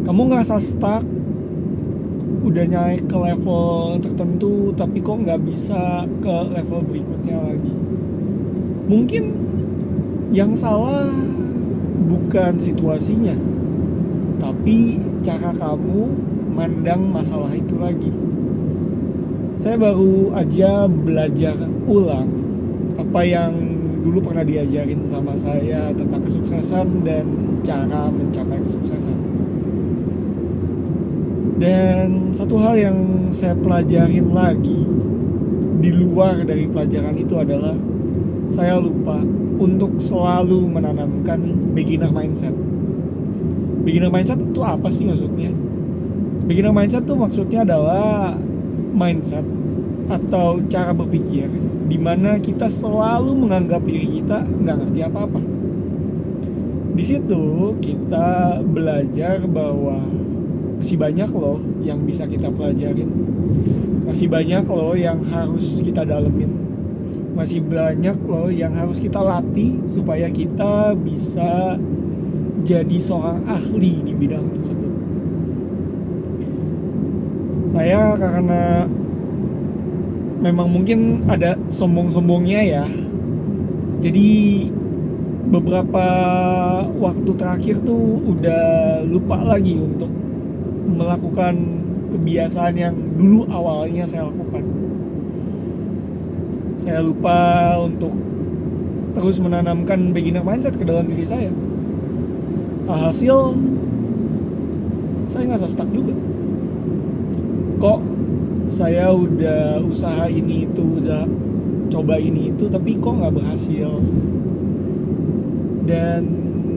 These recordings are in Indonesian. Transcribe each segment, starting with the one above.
Kamu ngerasa stuck, udah naik ke level tertentu tapi kok nggak bisa ke level berikutnya lagi. Mungkin yang salah bukan situasinya, tapi cara kamu mandang masalah itu lagi. Saya baru aja belajar ulang apa yang dulu pernah diajarin sama saya tentang kesuksesan dan cara mencapai kesuksesan. Dan satu hal yang saya pelajarin lagi di luar dari pelajaran itu adalah saya lupa untuk selalu menanamkan beginner mindset. Beginner mindset itu apa sih maksudnya? Beginner mindset itu maksudnya adalah mindset atau cara berpikir di mana kita selalu menganggap diri kita nggak ngerti apa-apa. Di situ kita belajar bahwa masih banyak loh yang bisa kita pelajarin, masih banyak loh yang harus kita dalemin, masih banyak loh yang harus kita latih supaya kita bisa jadi seorang ahli di bidang tersebut. Saya karena memang mungkin ada sombong-sombongnya ya, jadi beberapa waktu terakhir tuh udah lupa lagi untuk melakukan kebiasaan yang dulu awalnya saya lakukan. Saya lupa untuk terus menanamkan beginner mindset ke dalam diri saya. Alhasil saya ngerasa stuck juga. Kok saya udah usaha ini itu, udah coba ini itu, tapi kok nggak berhasil. Dan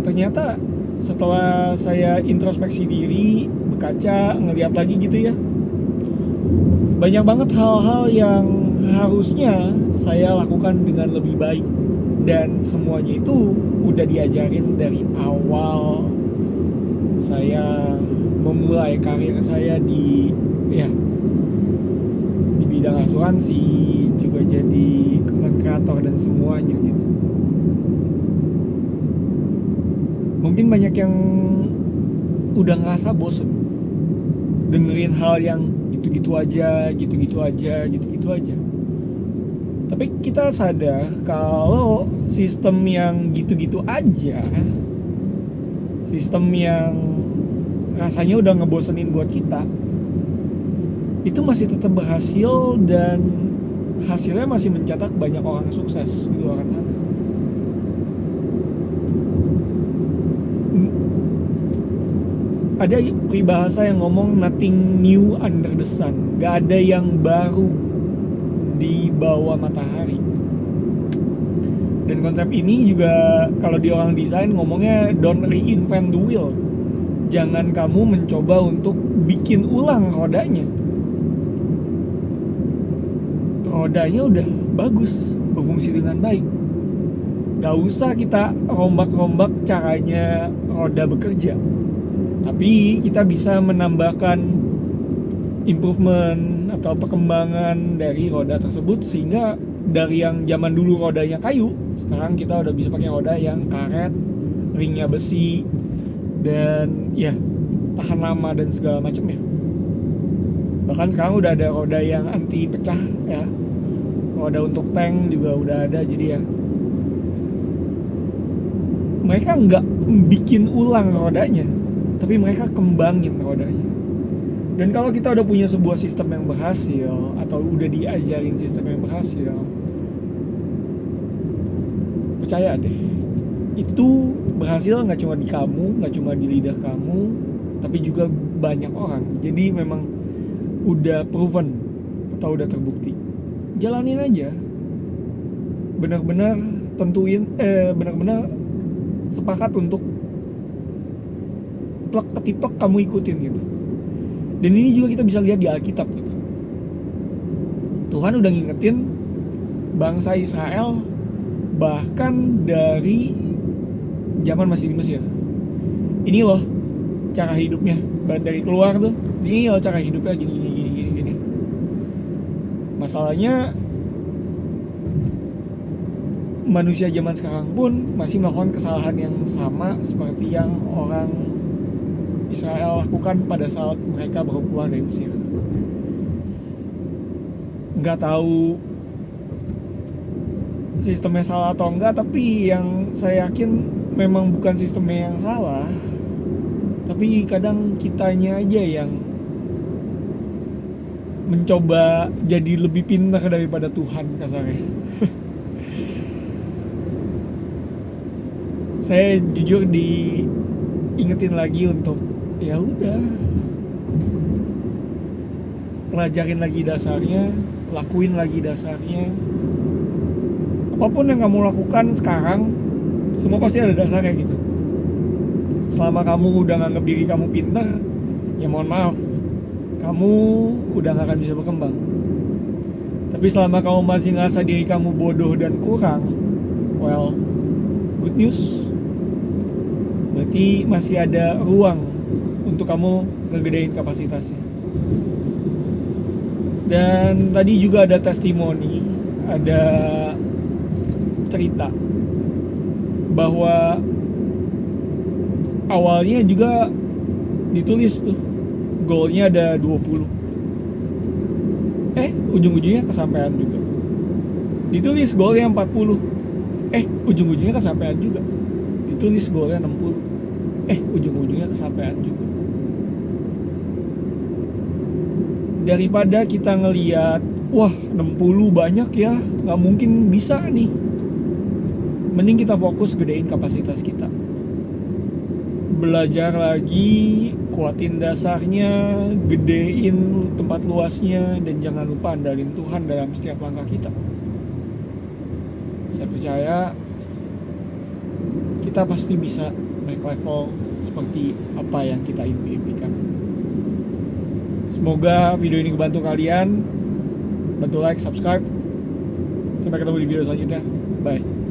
ternyata setelah saya introspeksi diri, berkaca, ngeliat lagi gitu ya, banyak banget hal-hal yang harusnya saya lakukan dengan lebih baik. Dan semuanya itu udah diajarin dari awal saya memulai karir saya di bidang asuransi, juga jadi content creator dan semuanya gitu. Mungkin banyak yang udah ngerasa bosen dengerin hal yang gitu-gitu aja. Tapi kita sadar kalau sistem yang gitu-gitu aja, sistem yang rasanya udah ngebosenin buat kita, itu masih tetap berhasil dan hasilnya masih mencetak banyak orang sukses di luar sana. Ada peribahasa yang ngomong nothing new under the sun, gak ada yang baru di bawah matahari. Dan konsep ini juga kalau di orang desain ngomongnya don't reinvent the wheel. Jangan kamu mencoba untuk bikin ulang rodanya. Rodanya udah bagus, berfungsi dengan baik. Gak usah kita rombak-rombak caranya roda bekerja. Tapi kita bisa menambahkan improvement atau perkembangan dari roda tersebut, sehingga dari yang zaman dulu rodanya kayu, sekarang kita udah bisa pakai roda yang karet, ringnya besi, dan ya tahan lama dan segala macamnya. Bahkan sekarang udah ada roda yang anti pecah ya, roda untuk tank juga udah ada. Jadi ya mereka nggak bikin ulang rodanya, tapi mereka kembangin rodanya. Dan kalau kita udah punya sebuah sistem yang berhasil, atau udah diajarin sistem yang berhasil, percaya deh, itu berhasil nggak cuma di kamu, nggak cuma di lidah kamu, tapi juga banyak orang. Jadi memang udah proven atau udah terbukti. Jalanin aja, benar-benar tentuin, benar-benar sepakat untuk plek ketiplek kamu ikutin gitu. Dan ini juga kita bisa lihat di Alkitab gitu. Tuhan udah ngingetin bangsa Israel bahkan dari zaman masih di Mesir. Ini loh cara hidupnya, dari keluar tuh, ini loh cara hidupnya gini. Masalahnya manusia zaman sekarang pun masih melakukan kesalahan yang sama seperti yang orang Israel lakukan pada saat mereka baru keluar dari Mesir. Nggak tahu sistemnya salah atau enggak, tapi yang saya yakin memang bukan sistemnya yang salah, tapi kadang kitanya aja yang mencoba jadi lebih pintar daripada Tuhan kasarnya. Saya jujur diingetin lagi untuk ya udah, pelajarin lagi dasarnya, lakuin lagi dasarnya. Apapun yang kamu lakukan sekarang, semua pasti ada dasarnya gitu. Selama kamu udah nganggap diri kamu pintar, ya mohon maaf, kamu udah gak akan bisa berkembang. Tapi selama kamu masih ngerasa diri kamu bodoh dan kurang, well, good news, berarti masih ada ruang untuk kamu ngegedein kapasitasnya. Dan tadi juga ada testimoni, ada cerita bahwa awalnya juga ditulis tuh goalnya ada 20, ujung-ujungnya kesampaian juga. Ditulis goalnya 40, ujung-ujungnya kesampaian juga. Ditulis goalnya 60, ujung-ujungnya kesampaian juga. Daripada kita ngeliat, wah 60 banyak ya, gak mungkin bisa nih, mending kita fokus gedein kapasitas kita, belajar lagi, kuatin dasarnya, gedein tempat luasnya, dan jangan lupa andalin Tuhan dalam setiap langkah kita. Saya percaya kita pasti bisa naik level seperti apa yang kita impikan. Semoga video ini ngebantu kalian. Bantu like, subscribe. Sampai ketemu di video selanjutnya. Bye.